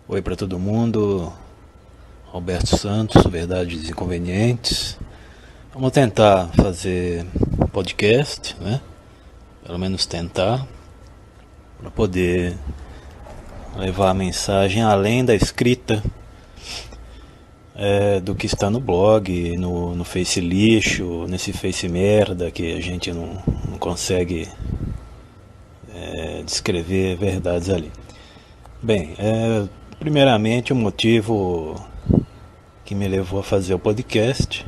Oi para todo mundo, Alberto Santos, Verdades Inconvenientes. Vamos tentar fazer podcast, né? Pelo menos tentar, para poder levar a mensagem além da escrita do que está no blog, no Face lixo, nesse Face merda que a gente não consegue descrever verdades ali. Bem, primeiramente o motivo que me levou a fazer o podcast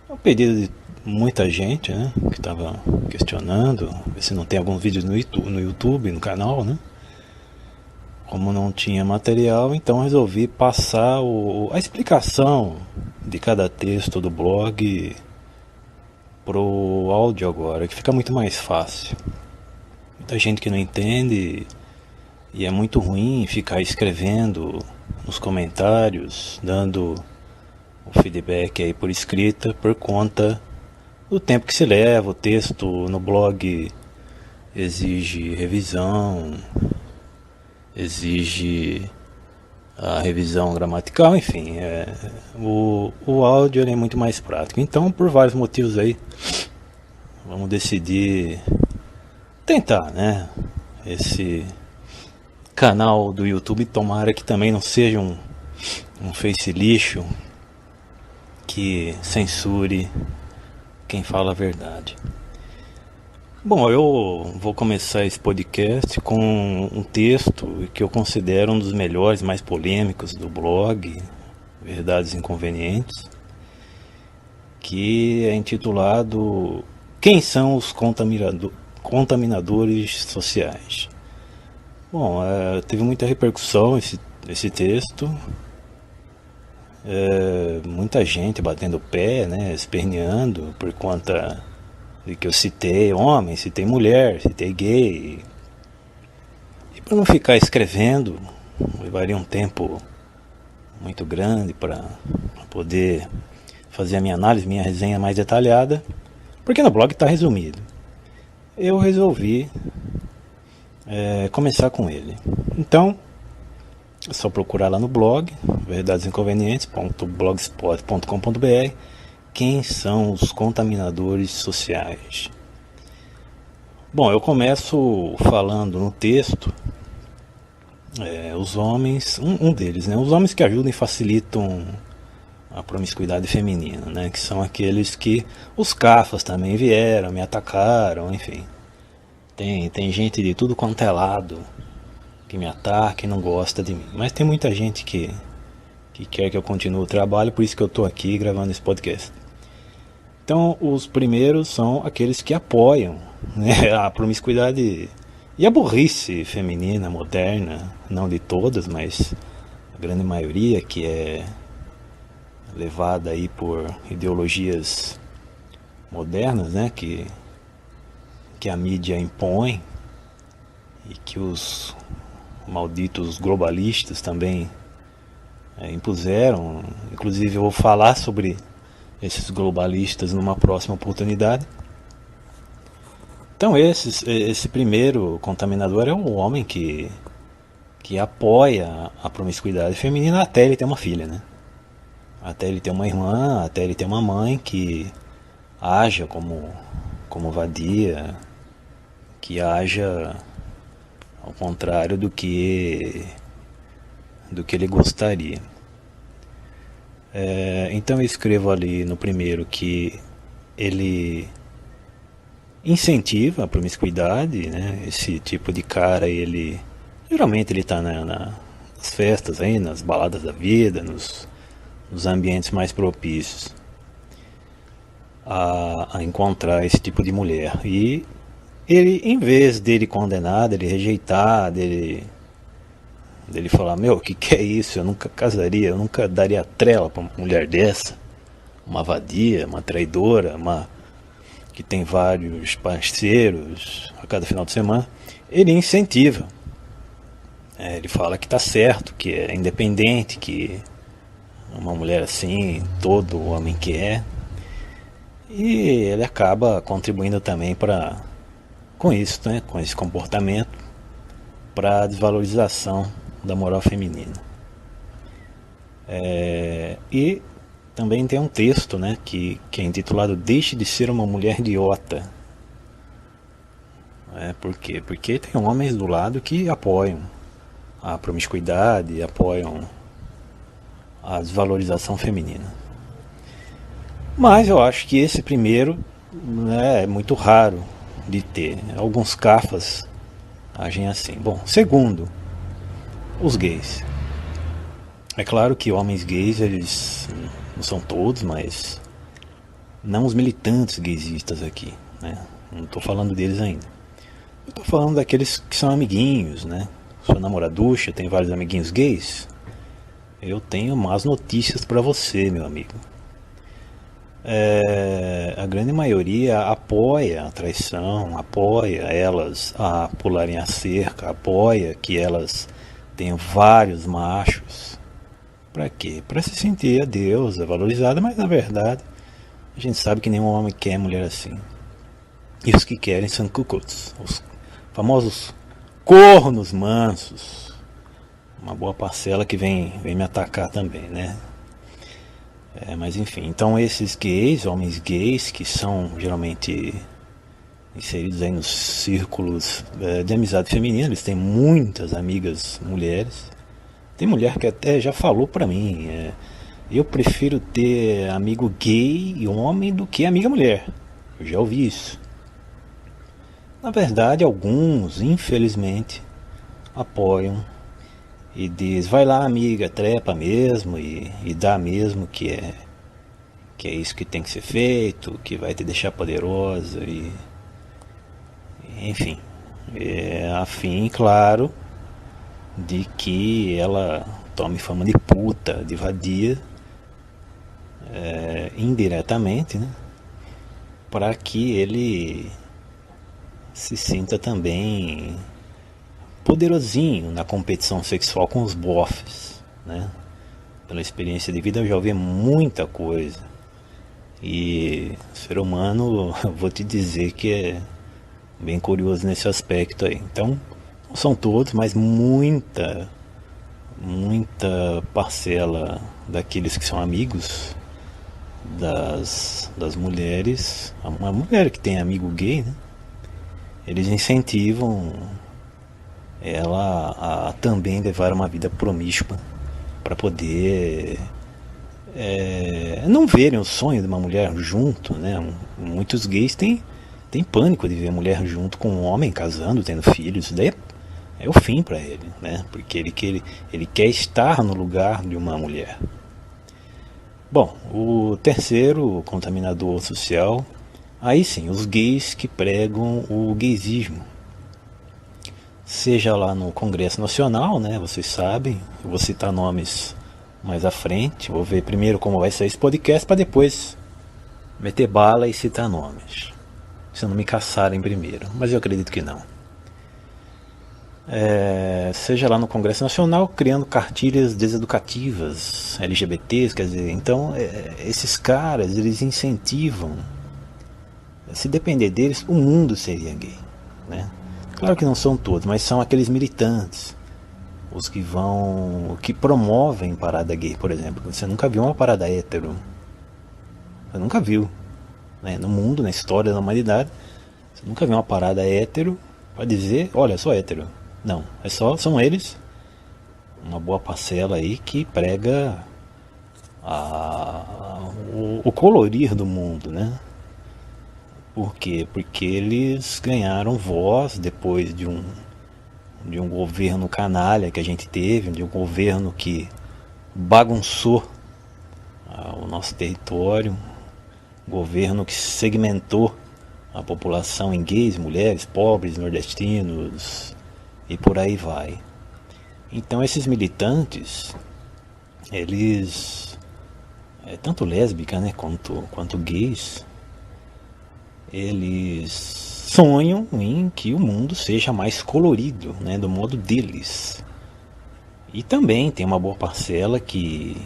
é um pedido de muita gente, né, que estava questionando se não tem algum vídeo no YouTube, no canal, né? Como não tinha material, então resolvi passar a explicação de cada texto do blog pro áudio agora, que fica muito mais fácil. Muita gente que não entende e é muito ruim ficar escrevendo nos comentários, dando o feedback aí por escrita, por conta do tempo que se leva. O texto no blog exige revisão, exige a revisão gramatical, enfim, o áudio ele é muito mais prático. Então, por vários motivos aí, vamos decidir tentar, né, esse canal do YouTube, tomara que também não seja um Face lixo que censure quem fala a verdade. Bom, eu vou começar esse podcast com um texto que eu considero um dos melhores, mais polêmicos do blog, Verdades Inconvenientes, que é intitulado Quem são os contaminadores sociais? Bom, teve muita repercussão esse texto, muita gente batendo o pé, né, esperneando por conta de que eu citei homem, citei mulher, citei gay. E para não ficar escrevendo, levaria um tempo muito grande para poder fazer a minha análise, minha resenha mais detalhada, porque no blog está resumido. Eu resolvi começar com ele. Então, é só procurar lá no blog, verdadesinconvenientes.blogspot.com.br, quem são os contaminadores sociais. Bom, eu começo falando no texto os homens, um deles, né, os homens que ajudam e facilitam a promiscuidade feminina, né, que são aqueles que os cafas também vieram, me atacaram, enfim. Tem gente de tudo quanto é lado que me ataca e não gosta de mim. Mas tem muita gente que quer que eu continue o trabalho, por isso que eu estou aqui gravando esse podcast. Então, os primeiros são aqueles que apoiam, né, a promiscuidade e a burrice feminina moderna, não de todas, mas a grande maioria, que é levada aí por ideologias modernas, né, que a mídia impõe e que os malditos globalistas também impuseram. Inclusive eu vou falar sobre esses globalistas numa próxima oportunidade. Então esse primeiro contaminador é um homem que apoia a promiscuidade feminina até ele ter uma filha, né? Até ele ter uma irmã, até ele ter uma mãe que haja como vadia, que haja ao contrário do que ele gostaria. Então eu escrevo ali no primeiro que ele incentiva a promiscuidade, né? Esse tipo de cara, geralmente ele está nas festas, aí, nas baladas da vida, nos ambientes mais propícios a encontrar esse tipo de mulher. E ele, em vez dele condenar, dele rejeitar, dele falar, meu, que é isso, eu nunca casaria, eu nunca daria trela para uma mulher dessa, uma vadia, uma traidora, que tem vários parceiros a cada final de semana, ele incentiva. Ele fala que está certo, que é independente, que uma mulher assim, todo homem quer. E ele acaba contribuindo também com isso, né, com esse comportamento, para a desvalorização da moral feminina. E também tem um texto, né, que é intitulado Deixe de ser uma mulher idiota. Por quê? Porque tem homens do lado que apoiam a promiscuidade, apoiam a desvalorização feminina. Mas eu acho que esse primeiro, né, é muito raro de ter. Alguns cafas agem assim. Bom, segundo, os gays. É claro que homens gays, eles não são todos, mas não os militantes gaysistas aqui, né? Não estou falando deles ainda. Eu estou falando daqueles que são amiguinhos, né? Sua namoraducha tem vários amiguinhos gays. Eu tenho más notícias para você, meu amigo. A grande maioria apoia a traição, apoia elas a pularem a cerca, apoia que elas tenham vários machos. Para quê? Para se sentir a deusa, valorizada, mas na verdade a gente sabe que nenhum homem quer mulher assim. E os que querem são cucuts, os famosos cornos mansos. Uma boa parcela que vem me atacar também, né? Mas enfim, então esses gays, homens gays, que são geralmente inseridos aí nos círculos de amizade feminina, eles têm muitas amigas mulheres. Tem mulher que até já falou pra mim, eu prefiro ter amigo gay e homem do que amiga mulher. Eu já ouvi isso. Na verdade, alguns, infelizmente, apoiam e diz, vai lá amiga, trepa mesmo e dá mesmo que é isso que tem que ser feito, que vai te deixar poderosa enfim, a fim, claro, de que ela tome fama de puta, de vadia, indiretamente, né, para que ele se sinta também poderosinho na competição sexual com os bofes, né? Pela experiência de vida eu já ouvi muita coisa. E o ser humano, vou te dizer que é bem curioso nesse aspecto aí. Então, não são todos, mas muita parcela daqueles que são amigos das mulheres, uma mulher que tem amigo gay, né? Eles incentivam ela a também levar uma vida promíscua para poder não verem o sonho de uma mulher junto, né? Muitos gays têm pânico de ver a mulher junto com um homem casando, tendo filhos. Isso daí é o fim para ele, né? Porque ele quer estar no lugar de uma mulher. Bom, o terceiro contaminador social, aí sim, os gays que pregam o gaysismo. Seja lá no Congresso Nacional, né? Vocês sabem, eu vou citar nomes mais à frente. Vou ver primeiro como vai ser esse podcast para depois meter bala e citar nomes. Se não me caçarem primeiro, mas eu acredito que não. Seja lá no Congresso Nacional, criando cartilhas deseducativas, LGBTs, quer dizer, então esses caras, eles incentivam, se depender deles, o mundo seria gay, né? Claro que não são todos, mas são aqueles militantes, os que promovem parada gay, por exemplo. Você nunca viu uma parada hétero, você nunca viu, né? No mundo, na história da humanidade, você nunca viu uma parada hétero para dizer, olha, sou hétero. Não, são eles, uma boa parcela aí que prega o colorir do mundo, né? Por quê? Porque eles ganharam voz depois de um governo canalha que a gente teve, de um governo que bagunçou o nosso território, um governo que segmentou a população em gays, mulheres, pobres, nordestinos e por aí vai. Então esses militantes, eles, tanto lésbicas, né, quanto gays, eles sonham em que o mundo seja mais colorido, né, do modo deles. E também tem uma boa parcela que,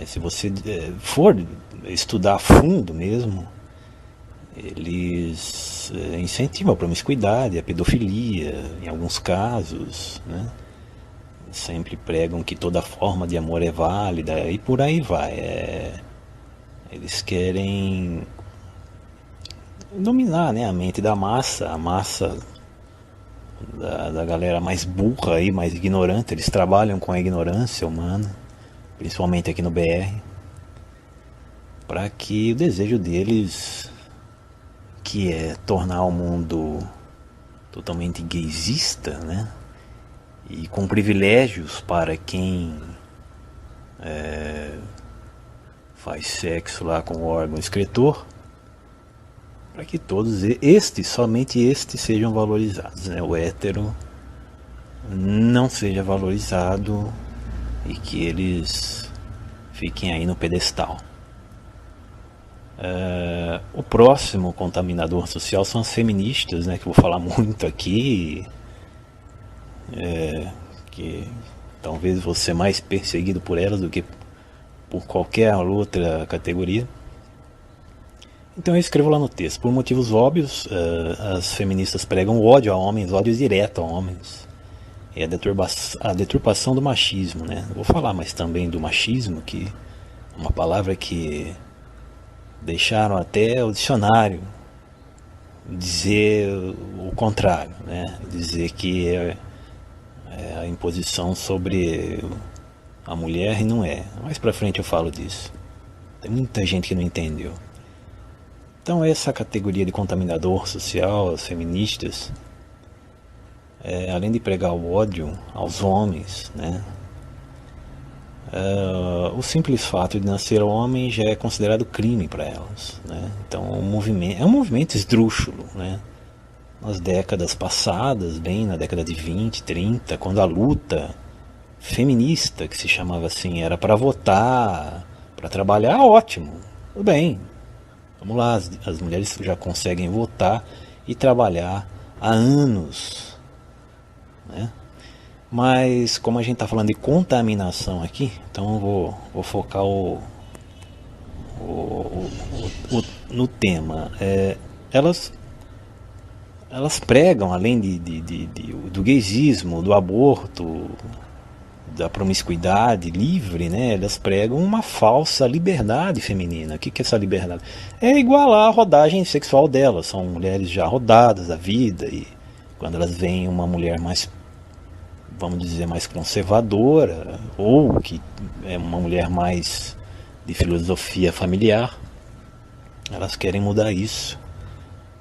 se você for estudar a fundo mesmo, eles incentivam a promiscuidade, a pedofilia, em alguns casos, né? sempre pregam que toda forma de amor é válida e por aí vai. Eles querem dominar, né, a mente da massa, a massa da galera mais burra e mais ignorante. Eles trabalham com a ignorância humana, principalmente aqui no BR, para que o desejo deles, que é tornar o mundo totalmente gaysista, né, e com privilégios para quem faz sexo lá com o órgão excretor, para que todos somente estes sejam valorizados, né? O hétero não seja valorizado e que eles fiquem aí no pedestal. O próximo contaminador social são as feministas, né? Que eu vou falar muito aqui, que talvez vou ser mais perseguido por elas do que por qualquer outra categoria. Então eu escrevo lá no texto: por motivos óbvios, as feministas pregam o ódio a homens, ódio direto a homens, e a deturpação do machismo, né? Eu vou falar mais também do machismo, que é uma palavra que deixaram até o dicionário dizer o contrário, né? Dizer que é a imposição sobre a mulher, e não é. Mais pra frente eu falo disso. Tem muita gente que não entendeu. Então essa categoria de contaminador social, as feministas, além de pregar o ódio aos homens, né, o simples fato de nascer homem já é considerado crime para elas, né? Então é um movimento esdrúxulo, né? Nas décadas passadas, bem na década de 20, 30, quando a luta feminista, que se chamava assim, era para votar, para trabalhar, ótimo, tudo bem. Vamos lá, as mulheres já conseguem votar e trabalhar há anos, né? Mas como a gente está falando de contaminação aqui, então eu vou focar no tema. Elas pregam, além do gaysismo, do aborto, da promiscuidade livre, né? Elas pregam uma falsa liberdade feminina. O que é essa liberdade? É igualar a rodagem sexual delas. São mulheres já rodadas da vida, e quando elas veem uma mulher mais, vamos dizer, mais conservadora, ou que é uma mulher mais de filosofia familiar, elas querem mudar isso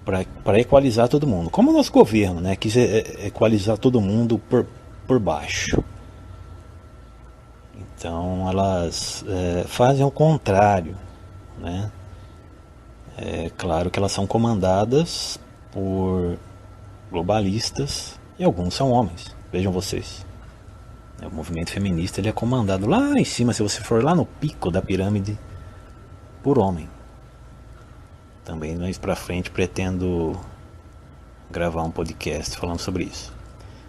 para equalizar todo mundo. Como o nosso governo, né, quis equalizar todo mundo por baixo. Então elas fazem o contrário, né? É claro que elas são comandadas por globalistas, e alguns são homens. Vejam vocês, o movimento feminista, ele é comandado lá em cima, se você for lá no pico da pirâmide, por homem. Também mais pra frente pretendo gravar um podcast falando sobre isso.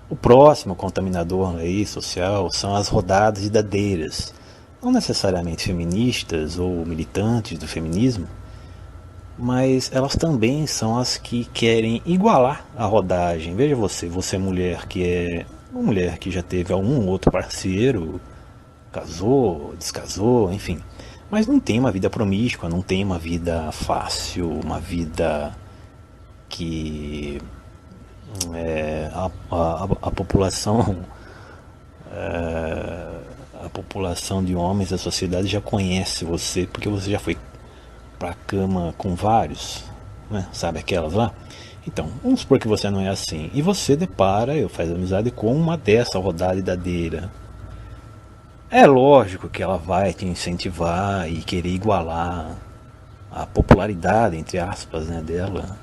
O próximo contaminador aí social são as rodadas e dadeiras, não necessariamente feministas ou militantes do feminismo, mas elas também são as que querem igualar a rodagem. Veja você mulher que é uma mulher que já teve algum outro parceiro, casou, descasou, enfim, mas não tem uma vida promíscua, não tem uma vida fácil, uma vida que a população a população de homens da sociedade já conhece você, porque você já foi pra cama com vários, né? Sabe aquelas lá? Então, vamos supor que você não é assim, e você faz amizade com uma dessa rodada dadeira. É lógico que ela vai te incentivar e querer igualar a popularidade, entre aspas, né, dela,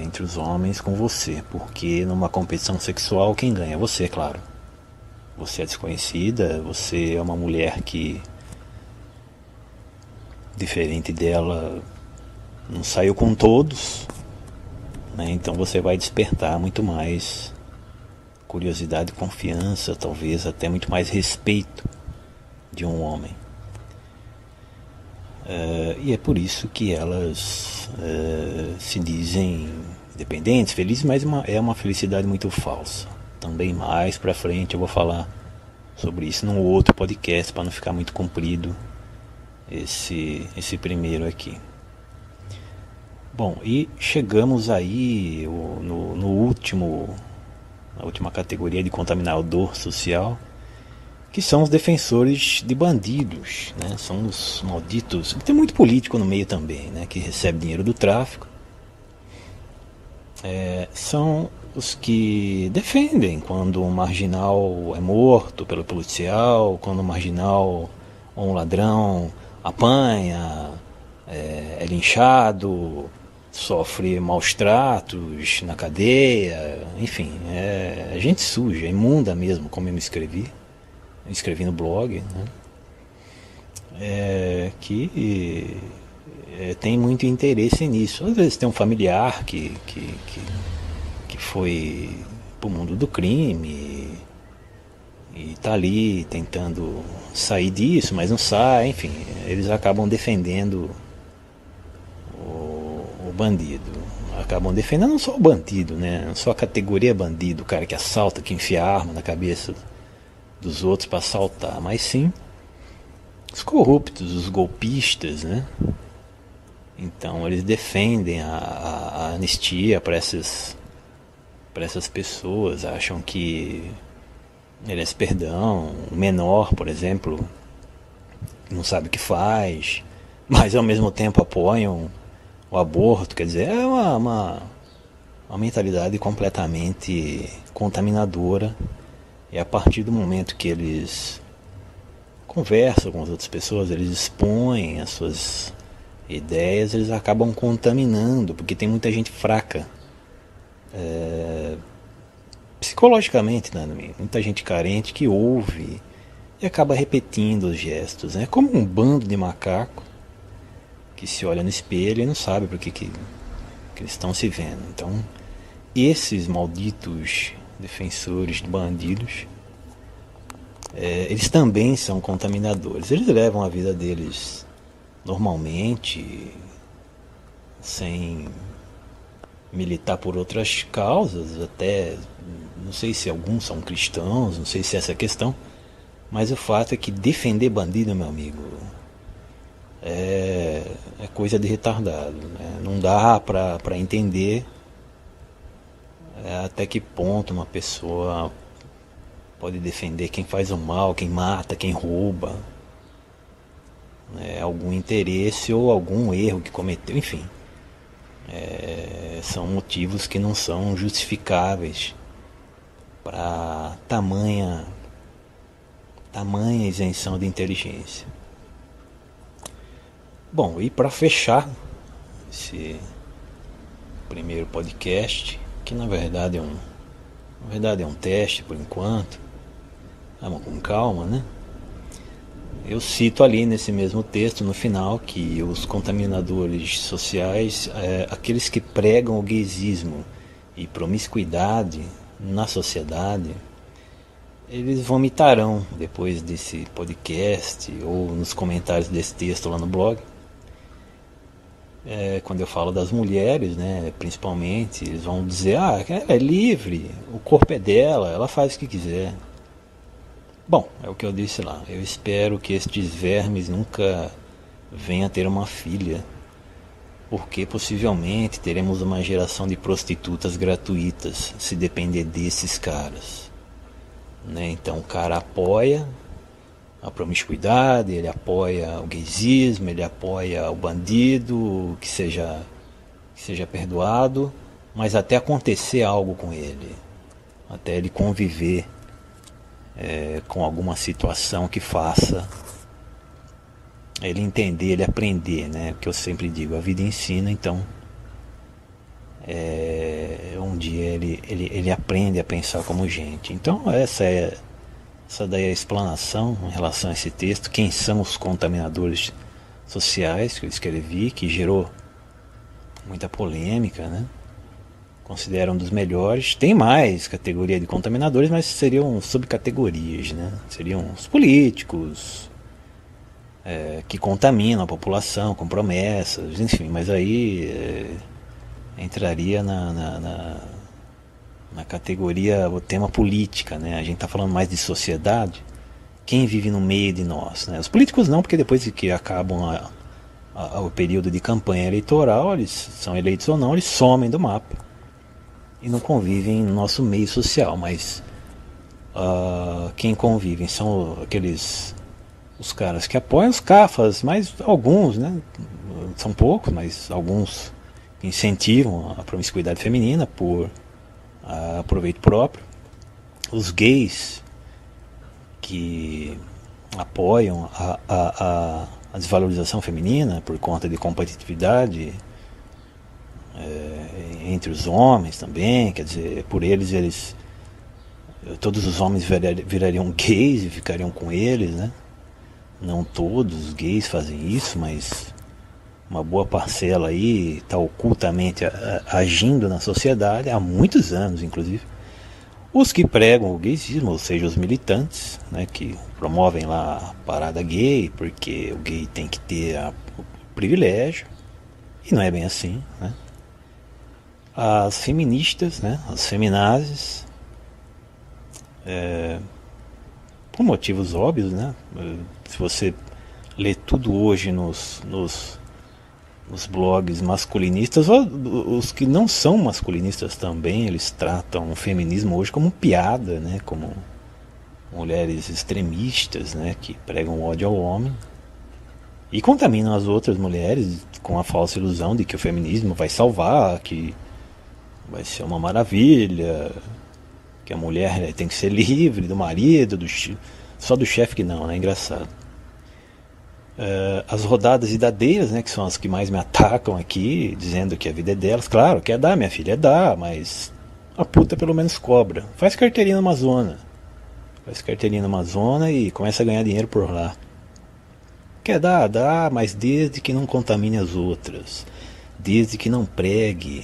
entre os homens com você, porque numa competição sexual quem ganha é você, claro. Você é desconhecida, você é uma mulher que, diferente dela, não saiu com todos, né? Então você vai despertar muito mais curiosidade, confiança, talvez até muito mais respeito de um homem. E é por isso que elas se dizem independentes, felizes, mas é uma felicidade muito falsa. também mais pra frente eu vou falar sobre isso num outro podcast para não ficar muito comprido esse primeiro aqui. Bom, e chegamos aí na última categoria de contaminador social, que são os defensores de bandidos, né? São os malditos. Tem muito político no meio também, né? Que recebe dinheiro do tráfico. São os que defendem quando um marginal é morto pelo policial, quando um marginal ou um ladrão apanha, é linchado, sofre maus tratos na cadeia, enfim, é gente suja, imunda mesmo, como eu escrevi no blog, né? Que tem muito interesse nisso. Às vezes tem um familiar que foi pro mundo do crime e tá ali tentando sair disso, mas não sai, enfim, eles acabam defendendo o bandido. Acabam defendendo não só o bandido, né? Não só a categoria bandido, o cara que assalta, que enfia arma na cabeça dos outros para assaltar, mas sim os corruptos, os golpistas, né? Então eles defendem a anistia para essas pessoas, acham que merece perdão. O menor, por exemplo, não sabe o que faz, mas ao mesmo tempo apoiam o aborto. Quer dizer, é uma mentalidade completamente contaminadora. E a partir do momento que eles conversam com as outras pessoas, eles expõem as suas ideias, eles acabam contaminando, porque tem muita gente fraca, psicologicamente, né? Muita gente carente que ouve e acaba repetindo os gestos. É como um bando de macaco que se olha no espelho e não sabe por que eles estão se vendo. Então, esses malditos defensores de bandidos, eles também são contaminadores. Eles levam a vida deles normalmente, sem militar por outras causas, até não sei se alguns são cristãos, não sei se essa é a questão, mas o fato é que defender bandido, meu amigo, é coisa de retardado, né? Não dá para entender até que ponto uma pessoa pode defender quem faz o mal, quem mata, quem rouba, né? Algum interesse ou algum erro que cometeu, enfim. São motivos que não são justificáveis para tamanha isenção de inteligência. Bom, e para fechar esse primeiro podcast, que na verdade é um teste por enquanto, vamos com calma, né? Eu cito ali nesse mesmo texto, no final, que os contaminadores sociais, aqueles que pregam o gaysismo e promiscuidade na sociedade, eles vomitarão depois desse podcast ou nos comentários desse texto lá no blog. Quando eu falo das mulheres, né, principalmente, eles vão dizer: ela é livre, o corpo é dela, ela faz o que quiser. Bom, é o que eu disse lá. Eu espero que estes vermes nunca venham a ter uma filha, porque possivelmente teremos uma geração de prostitutas gratuitas, se depender desses caras, né? Então o cara apoia a promiscuidade, ele apoia o gaysismo, ele apoia o bandido, que seja perdoado, mas até acontecer algo com ele, até ele conviver com alguma situação que faça ele entender, ele aprender, né? Porque eu sempre digo, a vida ensina, então um dia ele aprende a pensar como gente. Então essa daí é a explanação em relação a esse texto. Quem são os contaminadores sociais que eu escrevi, que gerou muita polêmica, né? Considero um dos melhores. Tem mais categoria de contaminadores, mas seriam subcategorias, né? Seriam os políticos, que contaminam a população com promessas, enfim, mas aí entraria na categoria, o tema política, né? A gente está falando mais de sociedade. Quem vive no meio de nós, né? Os políticos não, porque depois de que acabam o período de campanha eleitoral, eles são eleitos ou não, eles somem do mapa e não convivem no nosso meio social. Mas quem convivem são os caras que apoiam os cafas, mas alguns, né? São poucos, mas alguns incentivam a promiscuidade feminina por proveito próprio. Os gays que apoiam a desvalorização feminina por conta de competitividade entre os homens também, quer dizer, por eles todos os homens virariam gays e ficariam com eles, né? Não todos os gays fazem isso, mas uma boa parcela aí está ocultamente agindo na sociedade há muitos anos, inclusive. Os que pregam o gaysismo, ou seja, os militantes, né, que promovem lá a parada gay, porque o gay tem que ter o privilégio, e não é bem assim, né? As feministas, né, as feminazes, por motivos óbvios, né? Se você lê tudo hoje nos blogs masculinistas, os que não são masculinistas também, eles tratam o feminismo hoje como piada, né? Como mulheres extremistas, né? Que pregam ódio ao homem e contaminam as outras mulheres com a falsa ilusão de que o feminismo vai salvar, que vai ser uma maravilha, que a mulher tem que ser livre do marido, só do chefe que não, né? Engraçado. As rodadas idadeiras, né, que são as que mais me atacam aqui, dizendo que a vida é delas. Claro, quer dar, minha filha, dá, mas a puta pelo menos cobra. Faz carteirinha na Amazônia. Faz carteirinha na Amazônia e começa a ganhar dinheiro por lá. Quer dar, dá, mas desde que não contamine as outras. Desde que não pregue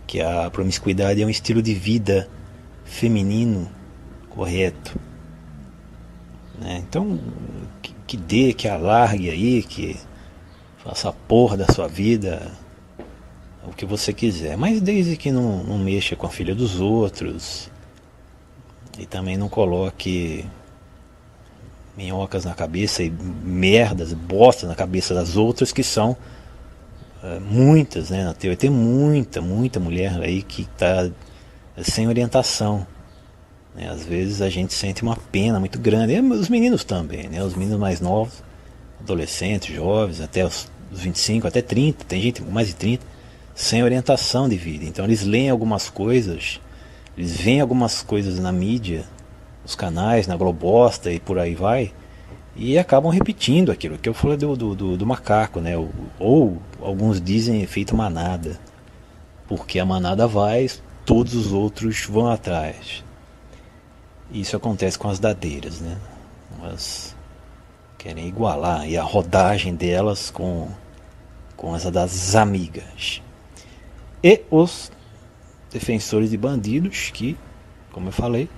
que a promiscuidade é um estilo de vida feminino correto. Né? Então, que dê, que alargue aí, que faça a porra da sua vida o que você quiser, mas desde que não mexa com a filha dos outros e também não coloque minhocas na cabeça e merdas, bosta na cabeça das outras, que são muitas, né? Na teoria tem muita mulher aí que está sem orientação. Às vezes a gente sente uma pena muito grande, e os meninos também, né? Os meninos mais novos, adolescentes, jovens, até os 25, até 30, tem gente com mais de 30, sem orientação de vida. Então eles leem algumas coisas, eles veem algumas coisas na mídia, nos canais, na Globosta e por aí vai, e acabam repetindo aquilo que eu falei do macaco, né? Ou alguns dizem efeito manada, porque a manada vai, todos os outros vão atrás. Isso acontece com as dadeiras, né? Elas querem igualar e a rodagem delas com essa das amigas. E os defensores de bandidos que, como eu falei,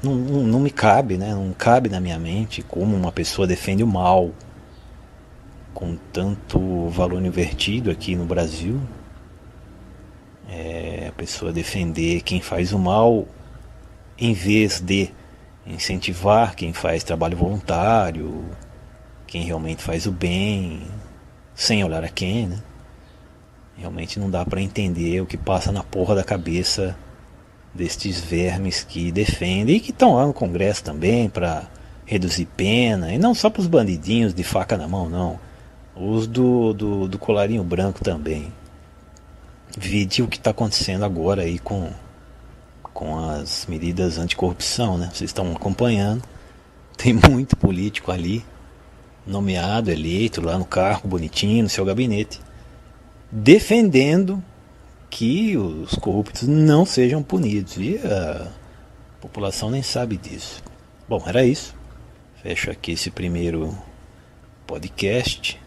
não me cabe, né? Não cabe na minha mente como uma pessoa defende o mal com tanto valor invertido aqui no Brasil. A pessoa defender quem faz o mal em vez de incentivar quem faz trabalho voluntário, quem realmente faz o bem, sem olhar a quem, né? Realmente não dá para entender o que passa na porra da cabeça destes vermes que defendem e que estão lá no Congresso também para reduzir pena, e não só para os bandidinhos de faca na mão, não. Os do colarinho branco também. Vide o que está acontecendo agora aí com as medidas anticorrupção, né? Vocês estão acompanhando. Tem muito político ali, nomeado, eleito lá no cargo, bonitinho, no seu gabinete, defendendo que os corruptos não sejam punidos. E a população nem sabe disso. Bom, era isso. Fecho aqui esse primeiro podcast.